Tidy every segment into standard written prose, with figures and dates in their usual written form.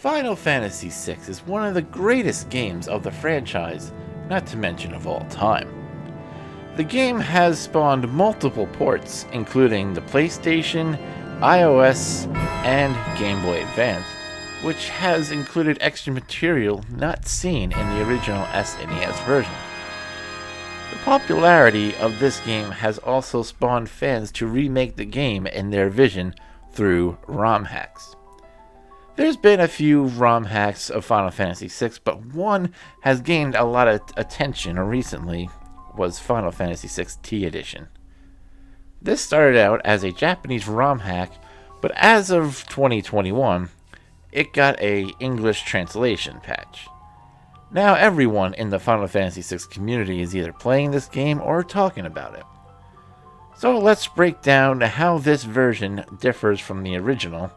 Final Fantasy VI is one of the greatest games of the franchise, not to mention of all time. The game has spawned multiple ports, including the PlayStation, iOS, and Game Boy Advance, which has included extra material not seen in the original SNES version. The popularity of this game has also spawned fans to remake the game in their vision through ROM hacks. There's been a few ROM hacks of Final Fantasy VI, but one has gained a lot of attention recently was Final Fantasy VI T Edition. This started out as a Japanese ROM hack, but as of 2021, it got a English translation patch. Now everyone in the Final Fantasy VI community is either playing this game or talking about it. So let's break down how this version differs from the original,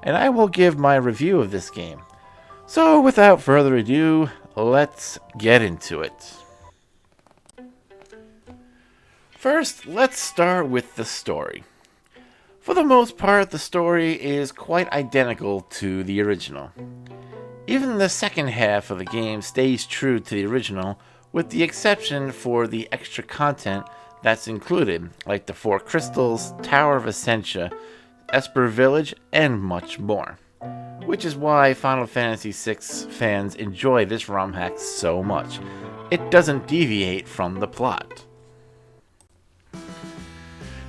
and I will give my review of this game. So without further ado, let's get into it. First, let's start with the story. For the most part, the story is quite identical to the original. Even the second half of the game stays true to the original, with the exception for the extra content that's included, like the 4 crystals, Tower of Essentia, Esper Village, and much more. Which is why Final Fantasy VI fans enjoy this ROM hack so much. It doesn't deviate from the plot.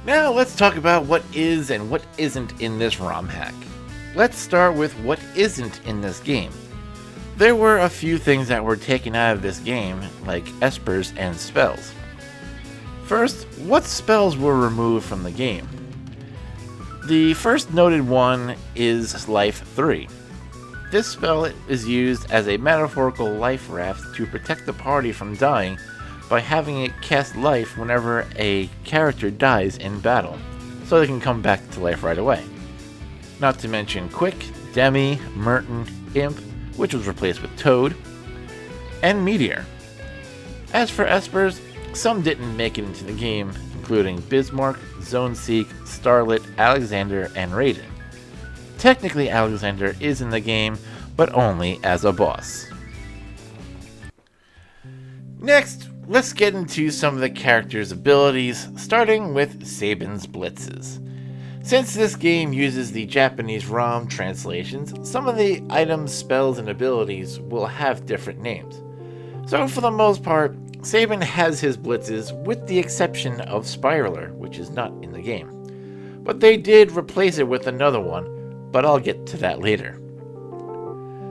Now let's talk about what is and what isn't in this ROM hack. Let's start with what isn't in this game. There were a few things that were taken out of this game, like Espers and spells. First, what spells were removed from the game? The first noted one is Life 3. This spell is used as a metaphorical life raft to protect the party from dying by having it cast life whenever a character dies in battle, so they can come back to life right away. Not to mention Quick, Demi, Merton, Imp, which was replaced with Toad, and Meteor. As for Espers, some didn't make it into the game, including Bismarck, Zoneseek, Starlit, Alexander, and Raiden. Technically, Alexander is in the game, but only as a boss. Next, let's get into some of the characters' abilities, starting with Sabin's blitzes. Since this game uses the Japanese ROM translations, some of the items, spells, and abilities will have different names. So for the most part, Sabin has his blitzes with the exception of Spiraler, which is not in the game. But they did replace it with another one, but I'll get to that later.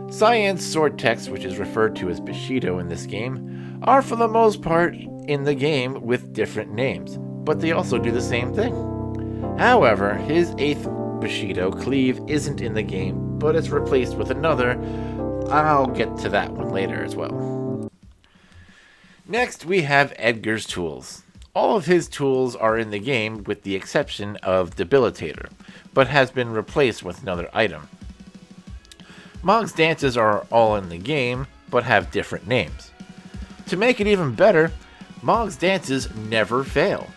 Cyan's sword techs, which is referred to as Bushido in this game, are for the most part in the game with different names, but they also do the same thing. However, his 8th Bushido, Cleave, isn't in the game, but it's replaced with another. I'll get to that one later as well. Next, we have Edgar's tools. All of his tools are in the game with the exception of Debilitator, but has been replaced with another item. Mog's dances are all in the game, but have different names. To make it even better, Mog's dances never fail.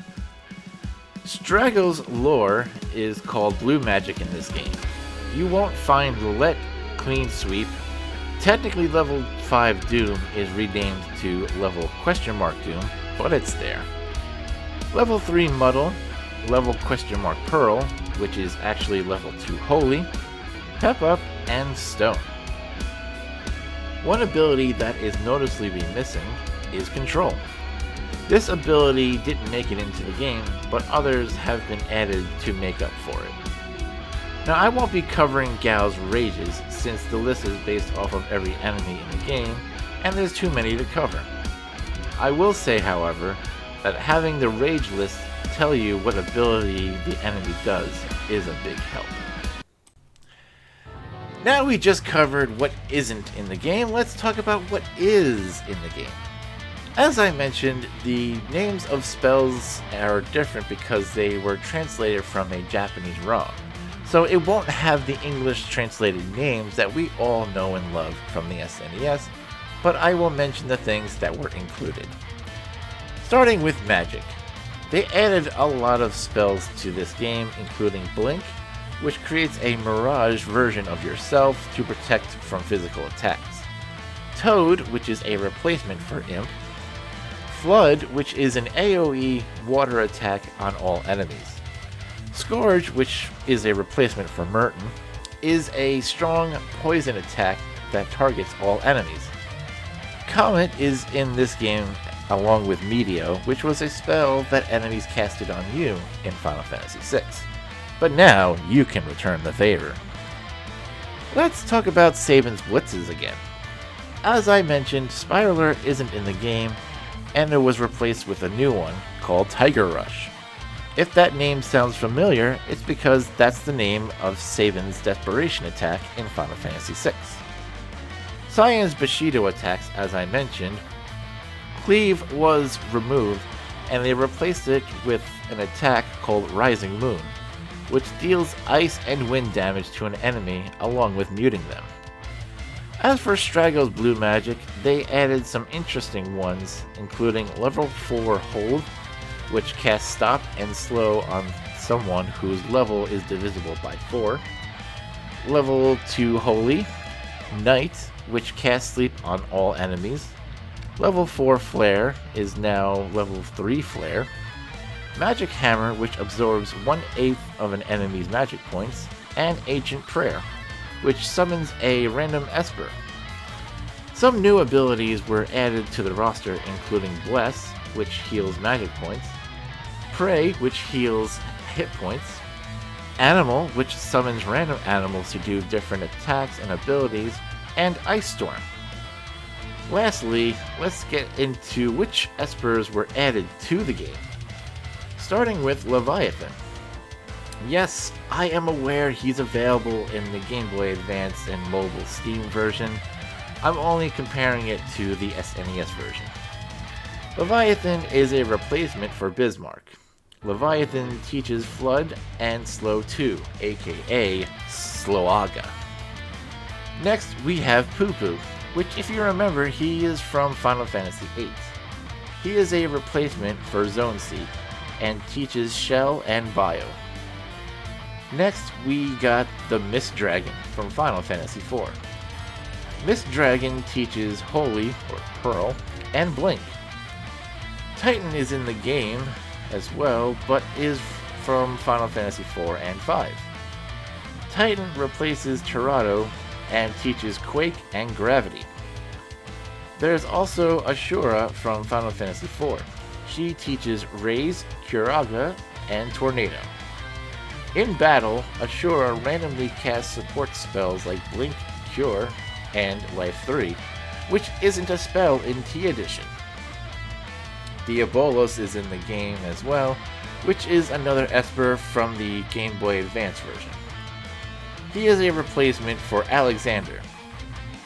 Strago's lore is called Blue Magic in this game. You won't find Roulette, Clean Sweep. Technically level 5 Doom is renamed to level Doom, but it's there. Level 3 Muddle, level Pearl, which is actually level 2 Holy, Pep Up, and Stone. One ability that is noticeably missing is Control. This ability didn't make it into the game, but others have been added to make up for it. Now, I won't be covering Gao's rages since the list is based off of every enemy in the game, and there's too many to cover. I will say, however, that having the rage list tell you what ability the enemy does is a big help. Now we just covered what isn't in the game, let's talk about what is in the game. As I mentioned, the names of spells are different because they were translated from a Japanese ROM. So it won't have the English translated names that we all know and love from the SNES, but I will mention the things that were included. Starting with magic. They added a lot of spells to this game, including Blink, which creates a mirage version of yourself to protect from physical attacks. Toad, which is a replacement for Imp. Flood, which is an AoE water attack on all enemies. Scourge, which is a replacement for Merton, is a strong poison attack that targets all enemies. Comet is in this game along with Meteor, which was a spell that enemies casted on you in Final Fantasy VI. But now you can return the favor. Let's talk about Sabin's blitzes again. As I mentioned, Spiraler isn't in the game, and it was replaced with a new one called Tiger Rush. If that name sounds familiar, it's because that's the name of Sabin's Desperation attack in Final Fantasy VI. Cyan's Bushido attacks, as I mentioned, Cleave was removed, and they replaced it with an attack called Rising Moon, which deals ice and wind damage to an enemy along with muting them. As for Strago's blue magic, they added some interesting ones, including level 4 Hold, which casts Stop and Slow on someone whose level is divisible by 4, level 2 Holy, Night, which casts Sleep on all enemies, level 4 Flare is now level 3 Flare, Magic Hammer, which absorbs 1/8 of an enemy's magic points, and Ancient Prayer, which summons a random Esper. Some new abilities were added to the roster, including Bless, which heals magic points, Prey, which heals hit points, Animal, which summons random animals to do different attacks and abilities, and Ice Storm. Lastly, let's get into which Espers were added to the game. Starting with Leviathan. Yes, I am aware he's available in the Game Boy Advance and mobile Steam version. I'm only comparing it to the SNES version. Leviathan is a replacement for Bismarck. Leviathan teaches Flood and Slow 2, aka Sloaga. Next, we have Poo Poo, which, if you remember, he is from Final Fantasy VIII. He is a replacement for Zone Seed, and teaches Shell and Bio. Next, we got the Mist Dragon from Final Fantasy IV. Mist Dragon teaches Holy, or Pearl, and Blink. Titan is in the game as well, but is from Final Fantasy IV and V. Titan replaces Tirado and teaches Quake and Gravity. There's also Ashura from Final Fantasy IV. She teaches Raise, Curaga, and Tornado. In battle, Ashura randomly casts support spells like Blink, Cure, and Life 3, which isn't a spell in T Edition. Diabolos is in the game as well, which is another Esper from the Game Boy Advance version. He is a replacement for Alexander.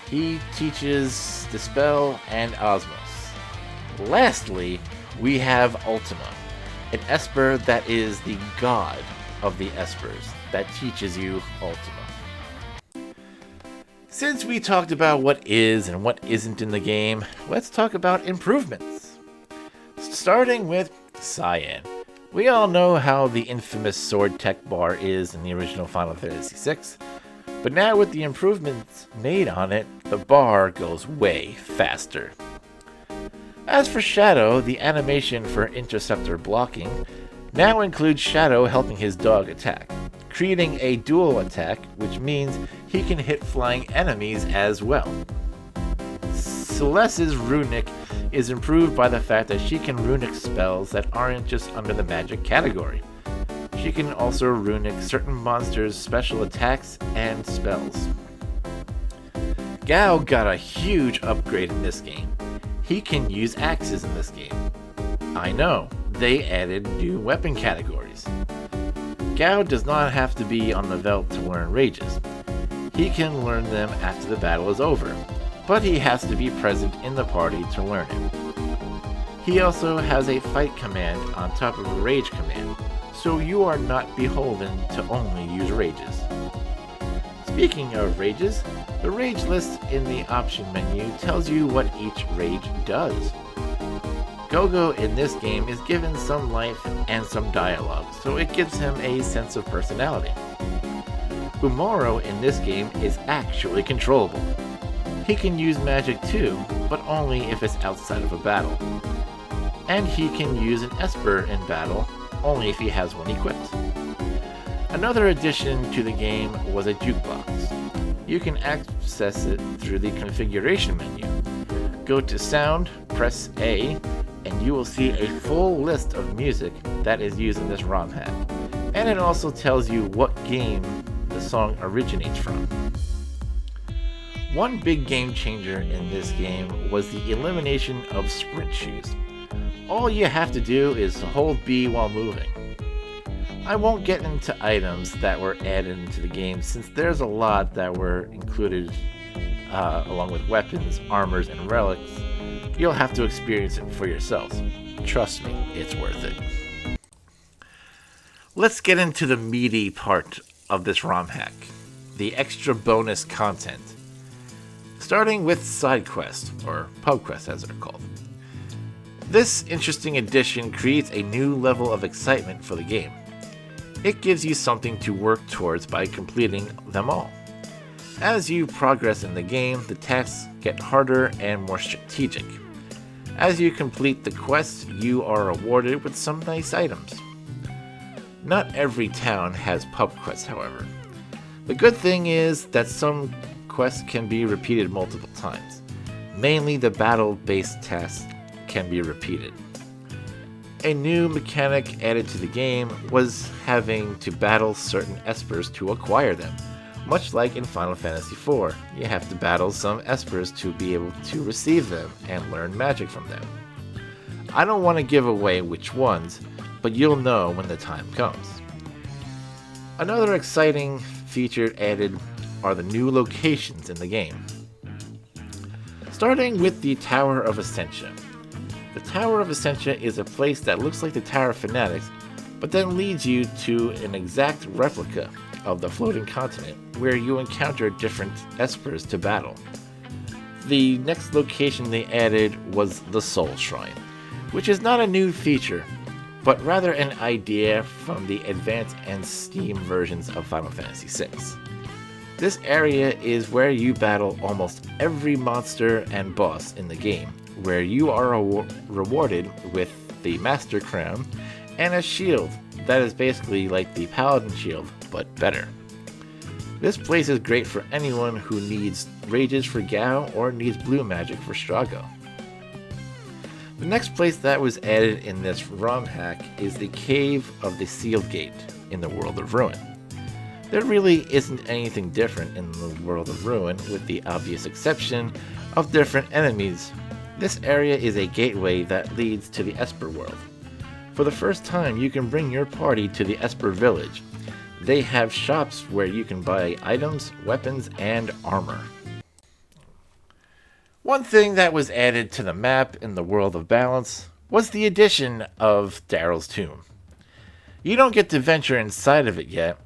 He teaches Dispel and Osmos. Lastly, we have Ultima, an Esper that is the god of the Espers, that teaches you Ultima. Since we talked about what is and what isn't in the game, let's talk about improvements. Starting with Cyan. We all know how the infamous sword tech bar is in the original Final Fantasy VI, but now with the improvements made on it, the bar goes way faster. As for Shadow, the animation for interceptor blocking now includes Shadow helping his dog attack, creating a dual attack, which means he can hit flying enemies as well. Celeste's Runic is improved by the fact that she can runic spells that aren't just under the magic category. She can also runic certain monsters' special attacks and spells. Gao got a huge upgrade in this game. He can use axes in this game. I know, they added new weapon categories. Gao does not have to be on the Veldt to learn rages. He can learn them after the battle is over, but he has to be present in the party to learn it. He also has a fight command on top of a rage command, so you are not beholden to only use rages. Speaking of rages, the rage list in the option menu tells you what each rage does. Gogo in this game is given some life and some dialogue, so it gives him a sense of personality. Umaro in this game is actually controllable. He can use magic too, but only if it's outside of a battle. And he can use an Esper in battle, only if he has one equipped. Another addition to the game was a jukebox. You can access it through the configuration menu. Go to Sound, press A, and you will see a full list of music that is used in this ROM hack. And it also tells you what game the song originates from. One big game changer in this game was the elimination of sprint shoes. All you have to do is hold B while moving. I won't get into items that were added into the game since there's a lot that were included along with weapons, armors, and relics. You'll have to experience it for yourselves. Trust me, it's worth it. Let's get into the meaty part of this ROM hack, the extra bonus content. Starting with side quests, or pub quests as they're called. This interesting addition creates a new level of excitement for the game. It gives you something to work towards by completing them all. As you progress in the game, the tasks get harder and more strategic. As you complete the quests, you are awarded with some nice items. Not every town has pub quests, however. The good thing is that some quests can be repeated multiple times. Mainly the battle-based tasks can be repeated. A new mechanic added to the game was having to battle certain Espers to acquire them. Much like in Final Fantasy IV, you have to battle some Espers to be able to receive them and learn magic from them. I don't want to give away which ones, but you'll know when the time comes. Another exciting feature added are the new locations in the game. Starting with the Tower of Essentia. The Tower of Essentia is a place that looks like the Tower of Fanatics, but then leads you to an exact replica of the floating continent where you encounter different Espers to battle. The next location they added was the Soul Shrine, which is not a new feature, but rather an idea from the Advanced and Steam versions of Final Fantasy VI. This area is where you battle almost every monster and boss in the game, where you are rewarded with the Master Crown and a shield that is basically like the Paladin shield, but better. This place is great for anyone who needs rages for Gao or needs blue magic for Strago. The next place that was added in this ROM hack is the Cave of the Sealed Gate in the World of Ruin. There really isn't anything different in the World of Ruin, with the obvious exception of different enemies. This area is a gateway that leads to the Esper world. For the first time, you can bring your party to the Esper village. They have shops where you can buy items, weapons, and armor. One thing that was added to the map in the World of Balance was the addition of Daryl's Tomb. You don't get to venture inside of it yet,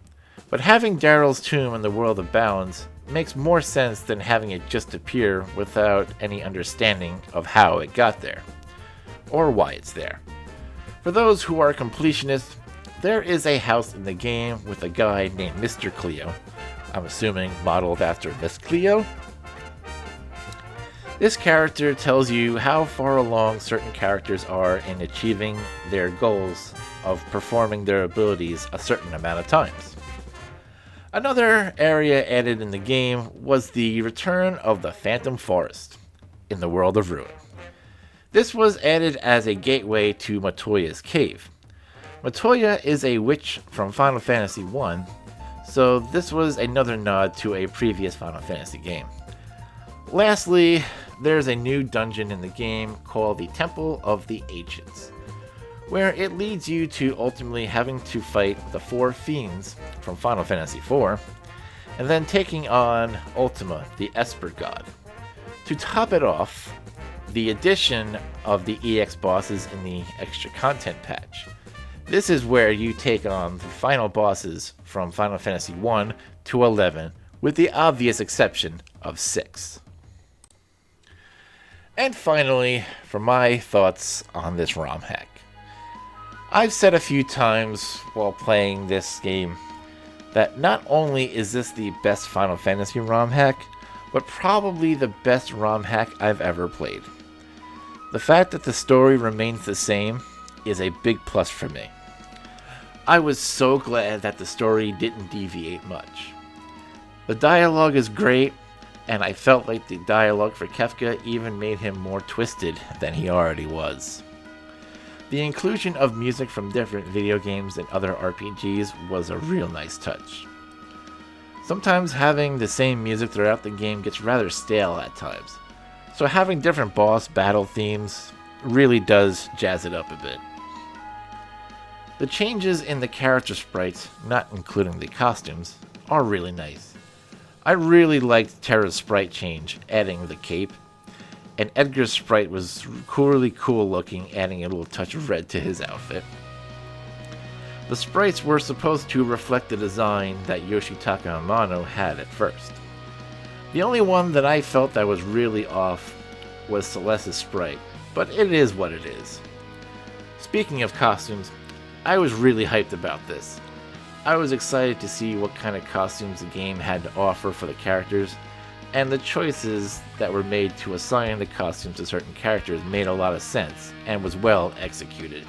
but having Daryl's Tomb in the World of Balance makes more sense than having it just appear without any understanding of how it got there, or why it's there. For those who are completionists, there is a house in the game with a guy named Mr. Cleo, I'm assuming modeled after Miss Cleo. This character tells you how far along certain characters are in achieving their goals of performing their abilities a certain amount of times. Another area added in the game was the return of the Phantom Forest in the World of Ruin. This was added as a gateway to Matoya's cave. Matoya is a witch from Final Fantasy I, so this was another nod to a previous Final Fantasy game. Lastly, there's a new dungeon in the game called the Temple of the Ancients, where it leads you to ultimately having to fight the four fiends from Final Fantasy IV, and then taking on Ultima, the Esper god. To top it off, the addition of the EX bosses in the extra content patch. This is where you take on the final bosses from Final Fantasy 1 to 11, with the obvious exception of 6. And finally, for my thoughts on this ROM hack. I've said a few times while playing this game that not only is this the best Final Fantasy ROM hack, but probably the best ROM hack I've ever played. The fact that the story remains the same is a big plus for me. I was so glad that the story didn't deviate much. The dialogue is great, and I felt like the dialogue for Kefka even made him more twisted than he already was. The inclusion of music from different video games and other RPGs was a real nice touch. Sometimes having the same music throughout the game gets rather stale at times, so having different boss battle themes really does jazz it up a bit. The changes in the character sprites, not including the costumes, are really nice. I really liked Terra's sprite change, adding the cape, and Edgar's sprite was really cool looking, adding a little touch of red to his outfit. The sprites were supposed to reflect the design that Yoshitaka Amano had at first. The only one that I felt that was really off was Celeste's sprite, but it is what it is. Speaking of costumes, I was really hyped about this. I was excited to see what kind of costumes the game had to offer for the characters, and the choices that were made to assign the costumes to certain characters made a lot of sense and was well executed.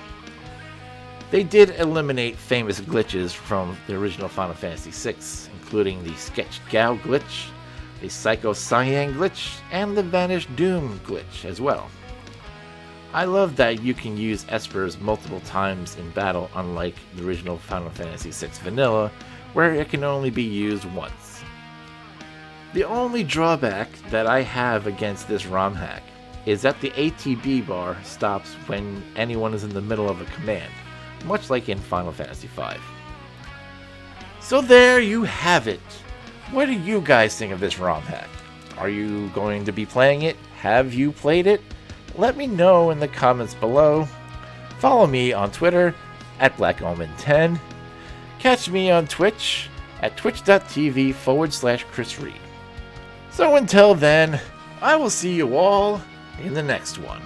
They did eliminate famous glitches from the original Final Fantasy VI, including the Sketched Gao glitch, the Psycho Cyan glitch, and the Vanished Doom glitch as well. I love that you can use Espers multiple times in battle, unlike the original Final Fantasy VI Vanilla, where it can only be used once. The only drawback that I have against this ROM hack is that the ATB bar stops when anyone is in the middle of a command, much like in Final Fantasy V. So there you have it. What do you guys think of this ROM hack? Are you going to be playing it? Have you played it? Let me know in the comments below. Follow me on Twitter at BlackOmen10. Catch me on Twitch at twitch.tv/Chris Reed. So until then, I will see you all in the next one.